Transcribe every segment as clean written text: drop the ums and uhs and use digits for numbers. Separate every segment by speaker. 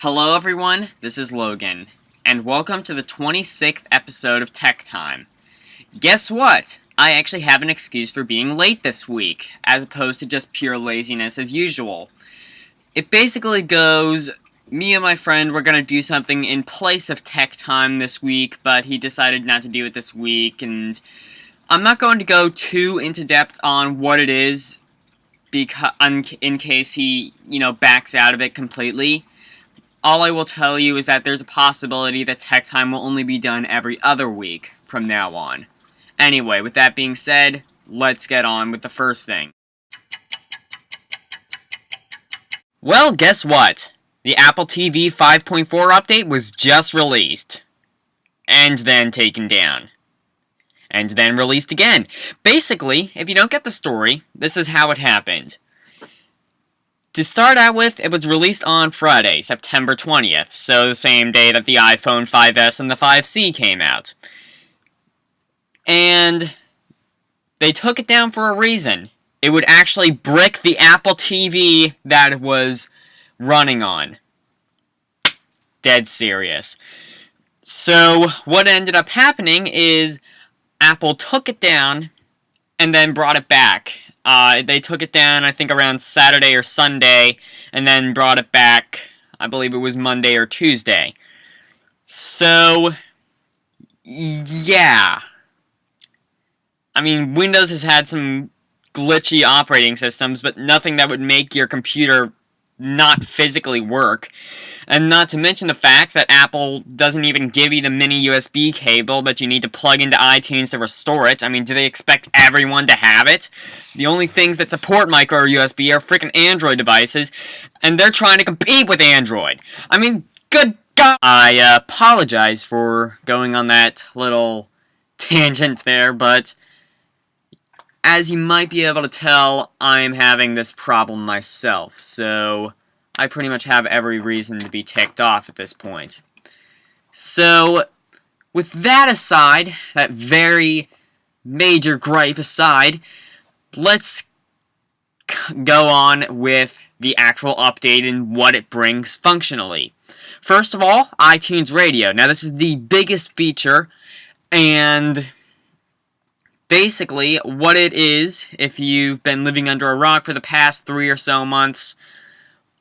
Speaker 1: Hello everyone, this is Logan, and welcome to the 26th episode of Tech Time. Guess what? I actually have an excuse for being late this week, as opposed to just pure laziness as usual. It basically goes, me and my friend were gonna do something in place of Tech Time this week, but he decided not to do it this week, and I'm not going to go too into depth on what it is, in case he, backs out of it completely. All I will tell you is that there's a possibility that Tech Time will only be done every other week from now on. Anyway, with that being said, let's get on with the first thing. Well, guess what? The Apple TV 5.4 update was just released. And then taken down. And then released again. Basically, if you don't get the story, this is how it happened. To start out with, it was released on Friday, September 20th, so the same day that the iPhone 5S and the 5C came out. And they took it down for a reason. It would actually brick the Apple TV that it was running on. Dead serious. So, what ended up happening is Apple took it down and then brought it back. They took it down, I think, around Saturday or Sunday, and then brought it back, I believe it was Monday or Tuesday. So, yeah. I mean, Windows has had some glitchy operating systems, but nothing that would make your computer not physically work. And not to mention the fact that Apple doesn't even give you the mini USB cable that you need to plug into iTunes to restore it. I mean, do they expect everyone to have it? The only things that support micro USB are freaking Android devices, and they're trying to compete with Android. I mean, good God! I apologize for going on that little tangent there, but as you might be able to tell, I'm having this problem myself, so I pretty much have every reason to be ticked off at this point. So, with that aside, that very major gripe aside, let's go on with the actual update and what it brings functionally. First of all, iTunes Radio. Now, this is the biggest feature, and basically, what it is, if you've been living under a rock for the past 3 or so months,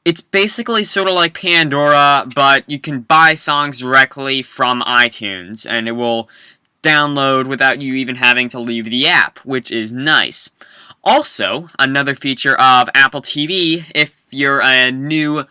Speaker 1: it's basically sort of like Pandora, but you can buy songs directly from iTunes, and it will download without you even having to leave the app, which is nice. Also, another feature of Apple TV, if you're a new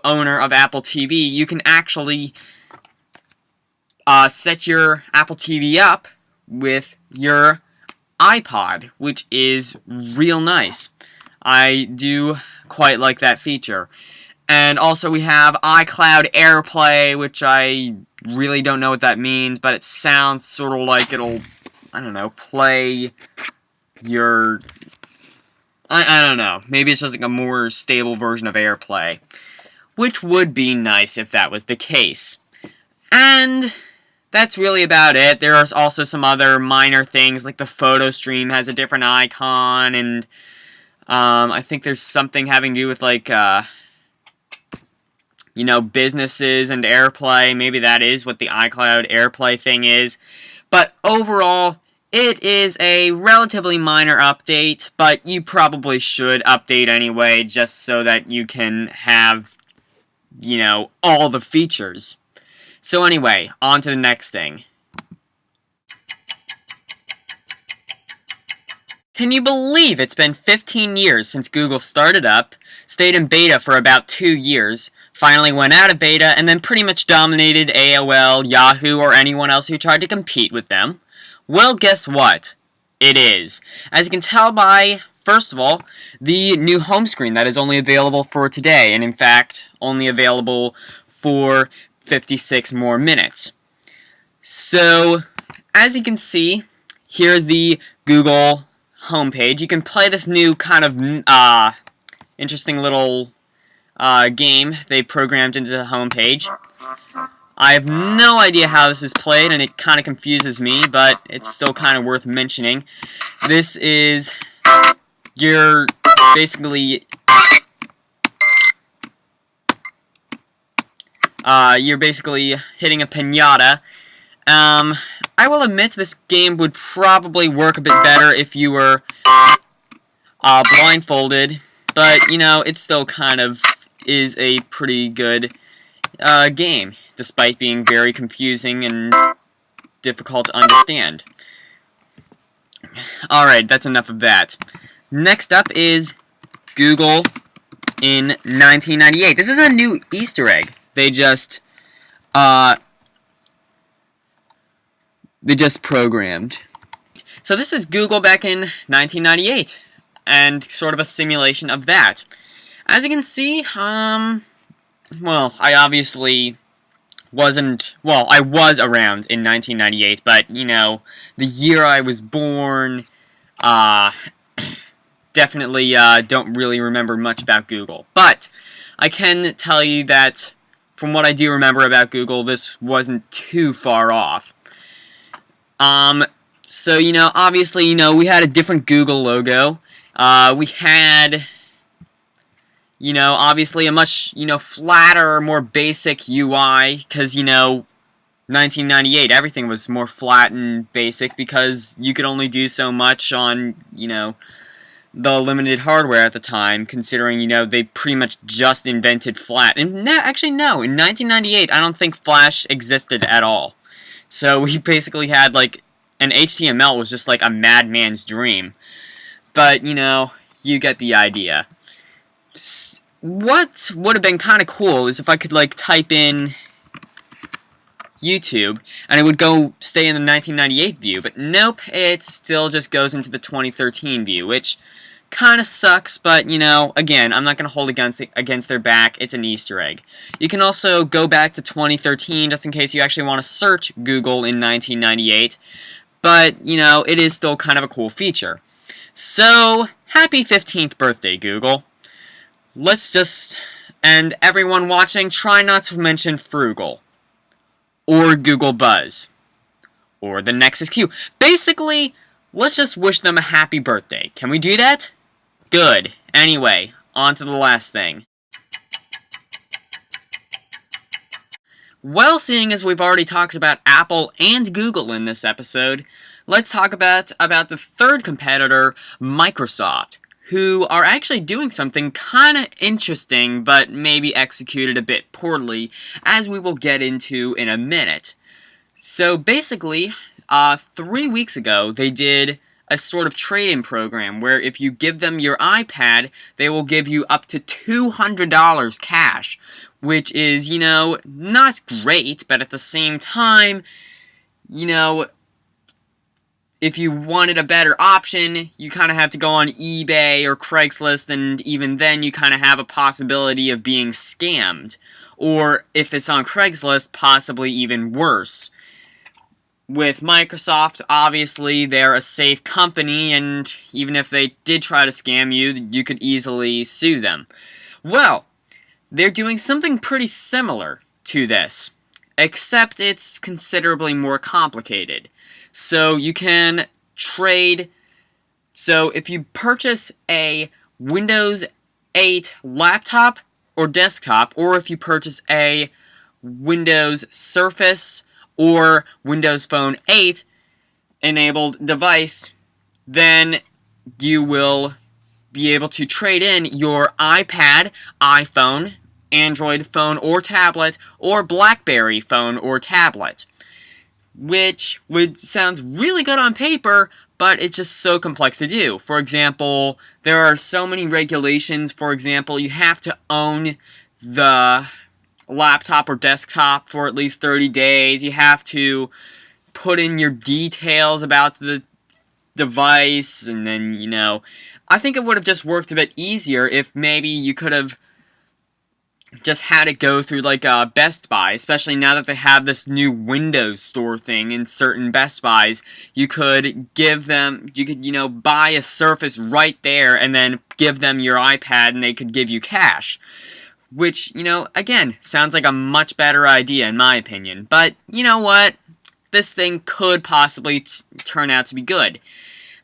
Speaker 1: owner of Apple TV, you can actually set your Apple TV up with your iPod, which is real nice. I do quite like that feature. And also we have iCloud AirPlay, which I really don't know what that means, but it sounds sort of like it'll, I don't know, play your, I don't know, maybe it's just like a more stable version of AirPlay, which would be nice if that was the case. And that's really about it. There are also some other minor things, like the photo stream has a different icon, and I think there's something having to do with, like, businesses and AirPlay. Maybe that is what the iCloud AirPlay thing is. But overall, it is a relatively minor update, but you probably should update anyway, just so that you can have, all the features. So anyway, on to the next thing. Can you believe it's been 15 years since Google started up, stayed in beta for about 2 years, finally went out of beta, and then pretty much dominated AOL, Yahoo, or anyone else who tried to compete with them? Well, guess what? It is. As you can tell by, first of all, the new home screen that is only available for today, and in fact, only available for 56 more minutes. So, as you can see, here's the Google homepage. You can play this new kind of interesting little game they programmed into the homepage. I have no idea how this is played, and it kind of confuses me, but it's still kind of worth mentioning. This is your basically You're basically hitting a piñata. I will admit this game would probably work a bit better if you were blindfolded, but, you know, it still kind of is a pretty good game, despite being very confusing and difficult to understand. Alright, that's enough of that. Next up is Google in 1998. This is a new Easter egg. They just programmed. So this is Google back in 1998, and sort of a simulation of that. As you can see, well, I obviously wasn't, well, I was around in 1998, but, you know, the year I was born, definitely don't really remember much about Google. But I can tell you that from what I do remember about Google, this wasn't too far off. So, you know, obviously, you know, we had a different Google logo. We had, you know, obviously a much, you know, flatter, more basic UI, because, you know, 1998, everything was more flat and basic because you could only do so much on, you know, the limited hardware at the time, considering, you know, they pretty much just invented flat. And actually, no, in 1998, I don't think Flash existed at all. So we basically had, like, an HTML was just like a madman's dream. But, you know, you get the idea. What would have been kind of cool is if I could, like, type in YouTube, and it would go stay in the 1998 view, but nope, it still just goes into the 2013 view, which kind of sucks, but, you know, again, I'm not going to hold against their back. It's an Easter egg. You can also go back to 2013 just in case you actually want to search Google in 1998, but, you know, it is still kind of a cool feature. So, happy 15th birthday, Google. Let's just, and everyone watching, try not to mention Frugal, or Google Buzz, or the Nexus Q. Basically, let's just wish them a happy birthday. Can we do that? Good. Anyway, on to the last thing. Well, seeing as we've already talked about Apple and Google in this episode, let's talk about the third competitor, Microsoft, who are actually doing something kind of interesting, but maybe executed a bit poorly, as we will get into in a minute. So basically, 3 weeks ago, they did a sort of trade-in program where if you give them your iPad, they will give you up to $200 cash, which is, you know, not great, but at the same time, you know, if you wanted a better option, you kind of have to go on eBay or Craigslist, and even then you kind of have a possibility of being scammed. Or if it's on Craigslist, possibly even worse. With Microsoft, obviously, they're a safe company, and even if they did try to scam you, you could easily sue them. Well, they're doing something pretty similar to this, except it's considerably more complicated. So you can trade, so if you purchase a Windows 8 laptop or desktop, or if you purchase a Windows Surface or Windows Phone 8 enabled device, then you will be able to trade in your iPad, iPhone, Android phone or tablet, or BlackBerry phone or tablet. Which sounds really good on paper, but it's just so complex to do. For example, there are so many regulations. For example, you have to own the laptop or desktop for at least 30 days. You have to put in your details about the device, and then, you know, I think it would have just worked a bit easier if maybe you could have just had it go through like Best Buy, especially now that they have this new Windows Store thing in certain Best Buys. You could give them, you know, buy a Surface right there and then give them your iPad and they could give you cash. Which, you know, again, sounds like a much better idea in my opinion. But, you know what? This thing could possibly turn out to be good.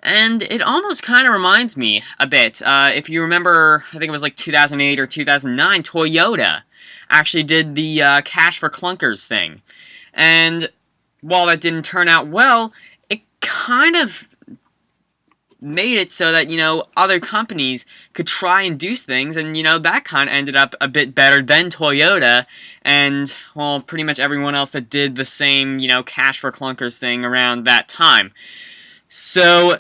Speaker 1: And it almost kind of reminds me a bit, if you remember, I think it was like 2008 or 2009, Toyota. actually did the Cash for Clunkers thing. And while that didn't turn out well, it kind of made it so that, other companies could try and do things, and, that kind of ended up a bit better than Toyota, and, well, pretty much everyone else that did the same, Cash for Clunkers thing around that time. So,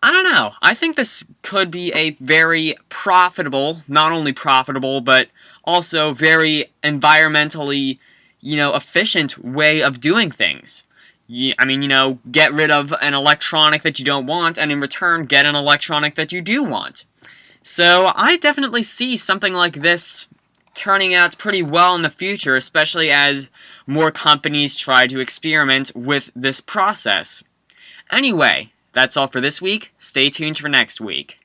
Speaker 1: I don't know. I think this could be a very profitable, not only profitable, but also very environmentally, efficient way of doing things. Get rid of an electronic that you don't want, and in return, get an electronic that you do want. So, I definitely see something like this turning out pretty well in the future, especially as more companies try to experiment with this process. Anyway, that's all for this week. Stay tuned for next week.